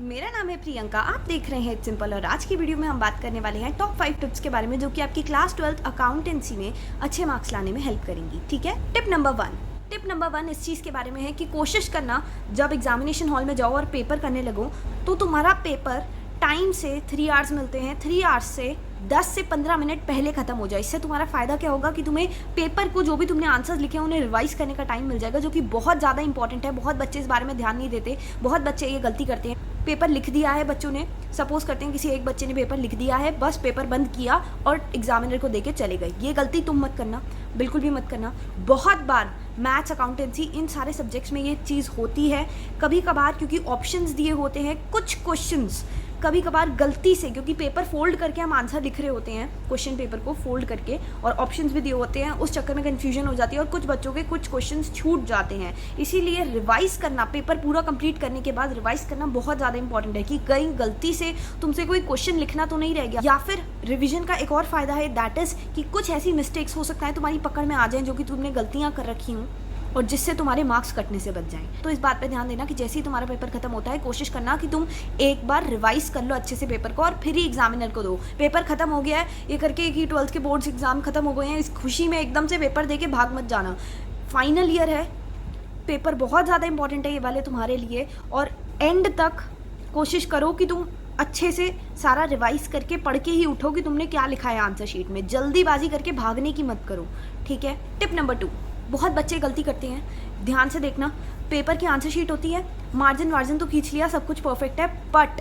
मेरा नाम है प्रियंका, आप देख रहे हैं इट्स सिंपल। और आज की वीडियो में हम बात करने वाले हैं टॉप 5 टिप्स के बारे में जो कि आपकी क्लास 12th अकाउंटेंसी में अच्छे मार्क्स लाने में हेल्प करेंगी। ठीक है। टिप नंबर वन इस चीज़ के बारे में है कि कोशिश करना जब एग्जामिनेशन हॉल में जाओ और पेपर करने लगो तो तुम्हारा पेपर टाइम से 3 आवर्स मिलते हैं, 3 आवर्स से 10 से 15 मिनट पहले ख़त्म हो जाए। इससे तुम्हारा फ़ायदा क्या होगा कि तुम्हें पेपर को जो भी तुमने आंसर्स लिखे हैं उन्हें रिवाइज करने का टाइम मिल जाएगा, जो कि बहुत ज़्यादा इंपॉर्टेंट है। बहुत बच्चे इस बारे में ध्यान नहीं देते, बहुत बच्चे ये गलती करते हैं। पेपर लिख दिया है बच्चों ने, सपोज करते हैं किसी एक बच्चे ने पेपर लिख दिया है, बस पेपर बंद किया और एग्जामिनर को देके चले गए। ये गलती तुम मत करना, बिल्कुल भी मत करना। बहुत बार मैथ्स, अकाउंटेंसी, इन सारे सब्जेक्ट्स में ये चीज़ होती है। कभी कभार क्योंकि ऑप्शंस दिए होते हैं, कुछ क्वेश्चंस कभी कभार गलती से, क्योंकि पेपर फोल्ड करके हम आंसर लिख रहे होते हैं, क्वेश्चन पेपर को फोल्ड करके, और ऑप्शंस भी दिए होते हैं, उस चक्कर में कन्फ्यूजन हो जाती है और कुछ बच्चों के कुछ क्वेश्चंस छूट जाते हैं। इसीलिए रिवाइज करना, पेपर पूरा कंप्लीट करने के बाद रिवाइज करना बहुत ज़्यादा इंपॉर्टेंट है कि कहीं गलती से तुमसे कोई क्वेश्चन लिखना तो नहीं रह गया। या फिर रिविजन का एक और फायदा है, दैट इज़ कि कुछ ऐसी मिस्टेक्स हो सकता है तुम्हारी पकड़ में आ जाएं जो कि तुमने गलतियाँ कर रखी हूँ और जिससे तुम्हारे मार्क्स कटने से बच जाएं। तो इस बात पे ध्यान देना कि जैसे ही तुम्हारा पेपर खत्म होता है कोशिश करना कि तुम एक बार रिवाइज कर लो अच्छे से पेपर को और फिर ही एग्जामिनर को दो। पेपर खत्म हो गया है ये करके कि 12th के बोर्ड्स एग्जाम खत्म हो गए हैं, इस खुशी में एकदम से पेपर दे के भाग मत जाना। फाइनल ईयर है, पेपर बहुत ज़्यादा इंपॉर्टेंट है ये वाले तुम्हारे लिए, और एंड तक कोशिश करो कि तुम अच्छे से सारा रिवाइज करके पढ़ के ही उठो कि तुमने क्या लिखा है आंसर शीट में। जल्दीबाजी करके भागने की मत करो। ठीक है। टिप नंबर 2, बहुत बच्चे गलती करते हैं, ध्यान से देखना। पेपर की आंसर शीट होती है, मार्जिन वार्जिन तो खींच लिया, सब कुछ परफेक्ट है, बट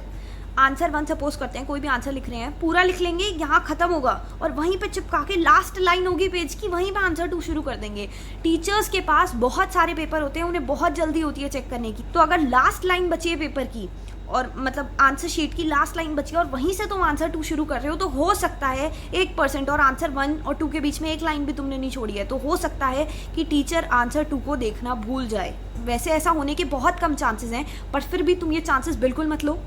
आंसर 1 सपोज करते हैं, कोई भी आंसर लिख रहे हैं, पूरा लिख लेंगे, यहाँ खत्म होगा और वहीं पे चिपका के लास्ट लाइन होगी पेज की, वहीं पे आंसर 2 शुरू कर देंगे। टीचर्स के पास बहुत सारे पेपर होते हैं, उन्हें बहुत जल्दी होती है चेक करने की, तो अगर लास्ट लाइन बची है पेपर की और मतलब आंसर शीट की लास्ट लाइन बची है और वहीं से तुम आंसर 2 शुरू कर रहे हो, तो हो सकता है 1% और आंसर 1 और 2 के बीच में एक लाइन भी तुमने नहीं छोड़ी है, तो हो सकता है कि टीचर आंसर 2 को देखना भूल जाए। वैसे ऐसा होने के बहुत कम चांसेस हैं, पर फिर भी तुम ये चांसेस बिल्कुल मत लो।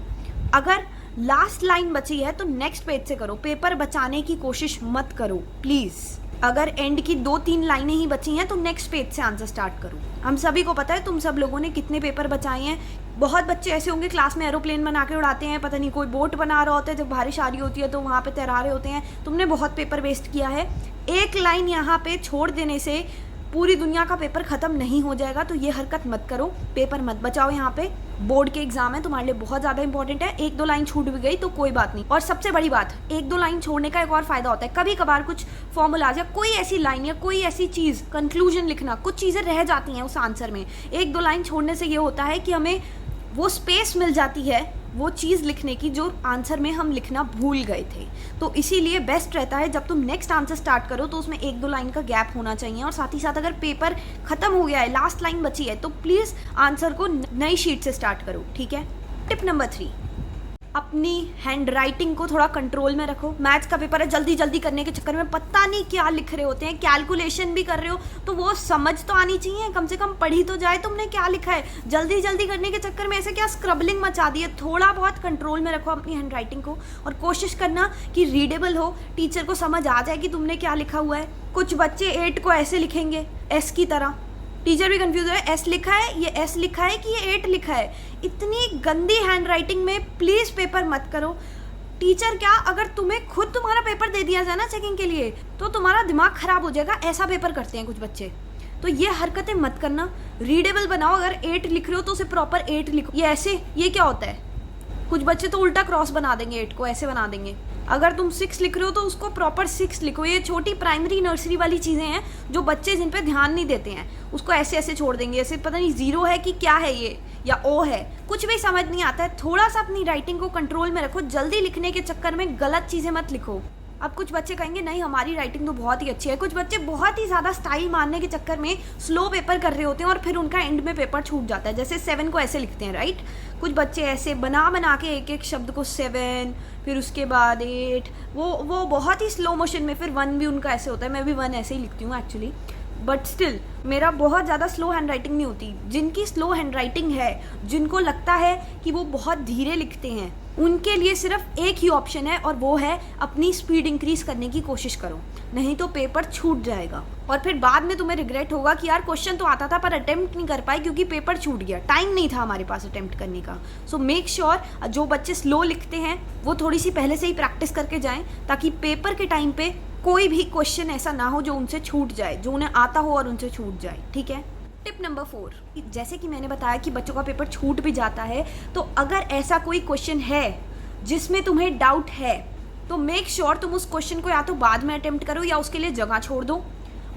अगर लास्ट लाइन बची है तो नेक्स्ट पेज से करो, पेपर बचाने की कोशिश मत करो प्लीज़। अगर एंड की 2-3 लाइनें ही बची हैं तो नेक्स्ट पेज से आंसर स्टार्ट करो। हम सभी को पता है तुम सब लोगों ने कितने पेपर बचाए हैं। बहुत बच्चे ऐसे होंगे क्लास में एरोप्लेन बना के उड़ाते हैं, पता नहीं कोई बोट बना रहा होता है, जब बारिश आ रही होती है तो वहाँ पे तैरा रहे होते हैं। तुमने बहुत पेपर वेस्ट किया है। एक लाइन यहाँ पे छोड़ देने से पूरी दुनिया का पेपर खत्म नहीं हो जाएगा, तो ये हरकत मत करो, पेपर मत बचाओ। यहाँ पे बोर्ड के एग्जाम है, तुम्हारे लिए बहुत ज़्यादा इंपॉर्टेंट है। 1-2 लाइन छूट भी गई तो कोई बात नहीं। और सबसे बड़ी बात, 1-2 लाइन छोड़ने का एक और फायदा होता है, कभी कभार कुछ फॉर्मूला या कोई ऐसी लाइन या कोई ऐसी चीज़, कंक्लूजन लिखना, कुछ चीज़ें रह जाती हैं उस आंसर में। 1-2 लाइन छोड़ने से ये होता है कि हमें वो स्पेस मिल जाती है वो चीज़ लिखने की जो आंसर में हम लिखना भूल गए थे। तो इसीलिए बेस्ट रहता है जब तुम नेक्स्ट आंसर स्टार्ट करो तो उसमें 1-2 लाइन का गैप होना चाहिए। और साथ ही साथ अगर पेपर खत्म हो गया है, लास्ट लाइन बची है, तो प्लीज़ आंसर को नई शीट से स्टार्ट करो। ठीक है। टिप नंबर 3, अपनी हैंड राइटिंग को थोड़ा कंट्रोल में रखो। मैथ्स का पेपर है, जल्दी जल्दी करने के चक्कर में पता नहीं क्या लिख रहे होते हैं, कैलकुलेशन भी कर रहे हो, तो वो समझ तो आनी चाहिए, कम से कम पढ़ी तो जाए तुमने क्या लिखा है। जल्दी जल्दी करने के चक्कर में ऐसे क्या स्क्रबलिंग मचा दी है। थोड़ा बहुत कंट्रोल में रखो अपनी हैंड राइटिंग को और कोशिश करना कि रीडेबल हो, टीचर को समझ आ जाए कि तुमने क्या लिखा हुआ है। कुछ बच्चे 8 को ऐसे लिखेंगे, एस की तरह, टीचर भी कंफ्यूज है, एस लिखा है, ये एस लिखा है कि ये 8 लिखा है। इतनी गंदी हैंड राइटिंग में प्लीज़ पेपर मत करो। टीचर क्या, अगर तुम्हें खुद तुम्हारा पेपर दे दिया जाए ना चेकिंग के लिए तो तुम्हारा दिमाग खराब हो जाएगा। ऐसा पेपर करते हैं कुछ बच्चे, तो ये हरकतें मत करना। रीडेबल बनाओ, अगर 8 लिख रहे हो तो उसे प्रॉपर 8 लिखो। ये ऐसे, ये क्या होता है, कुछ बच्चे तो उल्टा क्रॉस बना देंगे, 8 को ऐसे बना देंगे। अगर तुम 6 लिख रहे हो तो उसको प्रॉपर 6 लिखो। ये छोटी प्राइमरी नर्सरी वाली चीज़ें हैं जो बच्चे जिन पे ध्यान नहीं देते हैं, उसको ऐसे ऐसे छोड़ देंगे, ऐसे पता नहीं 0 है कि क्या है ये, या ओ है, कुछ भी समझ नहीं आता है। थोड़ा सा अपनी राइटिंग को कंट्रोल में रखो, जल्दी लिखने के चक्कर में गलत चीज़ें मत लिखो। अब कुछ बच्चे कहेंगे नहीं हमारी राइटिंग तो बहुत ही अच्छी है। कुछ बच्चे बहुत ही ज़्यादा स्टाइल मारने के चक्कर में स्लो पेपर कर रहे होते हैं और फिर उनका एंड में पेपर छूट जाता है। जैसे 7 को ऐसे लिखते हैं, राइट। कुछ बच्चे ऐसे बना के एक एक शब्द को 7, फिर उसके बाद 8, वो बहुत ही स्लो मोशन में, फिर 1 भी उनका ऐसे होता है। मैं भी 1 ऐसे ही लिखती हूँ एक्चुअली। बट स्टिल मेरा बहुत ज़्यादा स्लो हैंड राइटिंग नहीं होती। जिनकी स्लो हैंड राइटिंग है, जिनको लगता है कि वो बहुत धीरे लिखते हैं, उनके लिए सिर्फ एक ही ऑप्शन है और वो है अपनी स्पीड इंक्रीज करने की कोशिश करो, नहीं तो पेपर छूट जाएगा और फिर बाद में तुम्हें रिग्रेट होगा कि यार क्वेश्चन तो आता था पर अटेम्प्ट नहीं कर पाए क्योंकि पेपर छूट गया, टाइम नहीं था हमारे पास अटेम्प्ट करने का। सो मेक श्योर जो बच्चे स्लो लिखते हैं वो थोड़ी सी पहले से ही प्रैक्टिस करके जाएं, ताकि पेपर के टाइम पे कोई भी क्वेश्चन ऐसा ना हो जो उनसे छूट जाए, जो उन्हें आता हो और उनसे छूट जाए। ठीक है। टिप नंबर 4, जैसे कि मैंने बताया कि बच्चों का पेपर छूट भी जाता है, तो अगर ऐसा कोई क्वेश्चन है जिसमें तुम्हें डाउट है तो मेक श्योर तुम उस क्वेश्चन को या तो बाद में अटेम्प्ट करो या उसके लिए जगह छोड़ दो,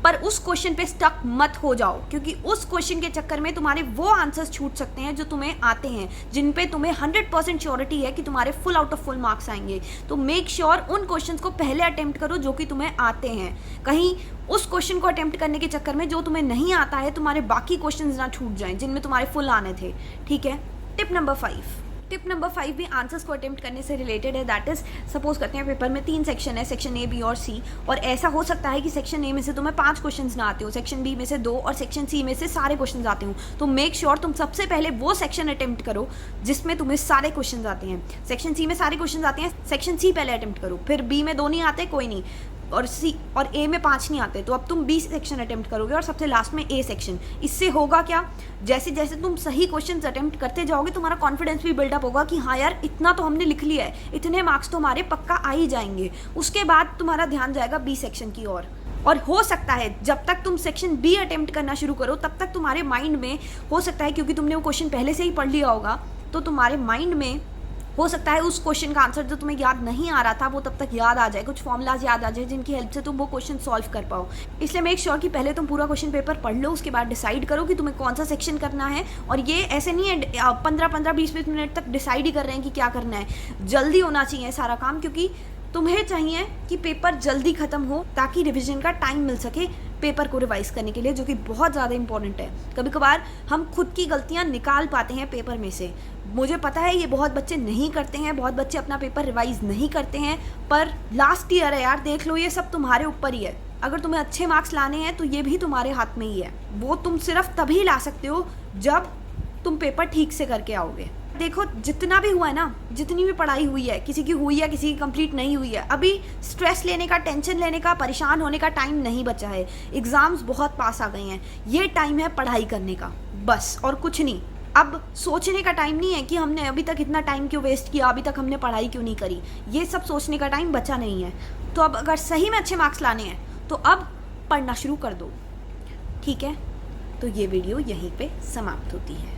पर उस क्वेश्चन पे स्टक मत हो जाओ, क्योंकि उस क्वेश्चन के चक्कर में तुम्हारे वो आंसर्स छूट सकते हैं जो तुम्हें आते हैं, जिन पे तुम्हें 100% श्योरिटी है कि तुम्हारे full out of full marks आएंगे। तो मेक श्योर उन क्वेश्चंस को पहले अटेम्प्ट करो जो कि तुम्हें आते हैं, कहीं उस क्वेश्चन को अटेम्प्ट करने के चक्कर में जो तुम्हें नहीं आता है तुम्हारे बाकी क्वेश्चंस ना छूट जाएं जिनमें तुम्हारे फुल आने थे। ठीक है। टिप नंबर 5 भी आंसर्स को अटेम्प्ट करने से रिलेटेड है। दैट इज, सपोज करते हैं पेपर में 3 सेक्शन है, सेक्शन ए, बी और सी, और ऐसा हो सकता है कि सेक्शन ए में से तुम्हें 5 क्वेश्चंस ना आते हो, सेक्शन बी में से 2 और सेक्शन सी में से सारे क्वेश्चंस आते हो। तो मेक श्योर तुम सबसे पहले वो सेक्शन अटेम्प्ट करो जिसमें तुम्हें सारे क्वेश्चंस आते हैं। सेक्शन सी में सारे क्वेश्चंस आते हैं, सेक्शन सी पहले अटेम्प्ट करो, फिर बी में 2 नहीं आते, कोई नहीं, और सी और ए में 5 नहीं आते, तो अब तुम बी सेक्शन अटेम्प्ट करोगे और सबसे लास्ट में ए सेक्शन। इससे होगा क्या, जैसे जैसे तुम सही क्वेश्चन अटेम्प्ट करते जाओगे तुम्हारा कॉन्फिडेंस भी बिल्डअप होगा कि हाँ यार इतना तो हमने लिख लिया है, इतने मार्क्स तो हमारे पक्का आ ही जाएंगे। उसके बाद तुम्हारा ध्यान जाएगा बी सेक्शन की ओर, और हो सकता है जब तक तुम सेक्शन बी अटेम्प्ट करना शुरू करो तब तक तुम्हारे माइंड में हो सकता है, क्योंकि तुमने वो क्वेश्चन पहले से ही पढ़ लिया होगा, तो तुम्हारे माइंड में हो सकता है उस क्वेश्चन का आंसर जो तुम्हें याद नहीं आ रहा था वो तब तक याद आ जाए, कुछ फॉर्मूलाज याद आ जाए जिनकी हेल्प से तुम वो क्वेश्चन सॉल्व कर पाओ। इसलिए मेक श्योर कि पहले तुम पूरा क्वेश्चन पेपर पढ़ लो, उसके बाद डिसाइड करो कि तुम्हें कौन सा सेक्शन करना है। और ये ऐसे नहीं है 15-15, 20-20 मिनट तक डिसाइड ही कर रहे हैं कि क्या करना है, जल्दी होना चाहिए सारा काम, क्योंकि तुम्हें चाहिए कि पेपर जल्दी खत्म हो ताकि रिविजन का टाइम मिल सके पेपर को रिवाइज करने के लिए, जो कि बहुत ज़्यादा इंपॉर्टेंट है। कभी कभार हम खुद की गलतियां निकाल पाते हैं पेपर में से, मुझे पता है ये बहुत बच्चे नहीं करते हैं, बहुत बच्चे अपना पेपर रिवाइज नहीं करते हैं, पर लास्ट ईयर है यार, देख लो ये सब तुम्हारे ऊपर ही है। अगर तुम्हें अच्छे मार्क्स लाने हैं तो ये भी तुम्हारे हाथ में ही है, वो तुम सिर्फ तभी ला सकते हो जब तुम पेपर ठीक से करके आओगे। देखो जितना भी हुआ है ना, जितनी भी पढ़ाई हुई है, किसी की हुई है किसी की कंप्लीट नहीं हुई है, अभी स्ट्रेस लेने का, टेंशन लेने का, परेशान होने का टाइम नहीं बचा है। एग्जाम्स बहुत पास आ गए हैं, ये टाइम है पढ़ाई करने का बस, और कुछ नहीं। अब सोचने का टाइम नहीं है कि हमने अभी तक इतना टाइम क्यों वेस्ट किया, अभी तक हमने पढ़ाई क्यों नहीं करी, ये सब सोचने का टाइम बचा नहीं है। तो अब अगर सही में अच्छे मार्क्स लाने हैं तो अब पढ़ना शुरू कर दो। ठीक है, तो ये वीडियो यहीं पे समाप्त होती है।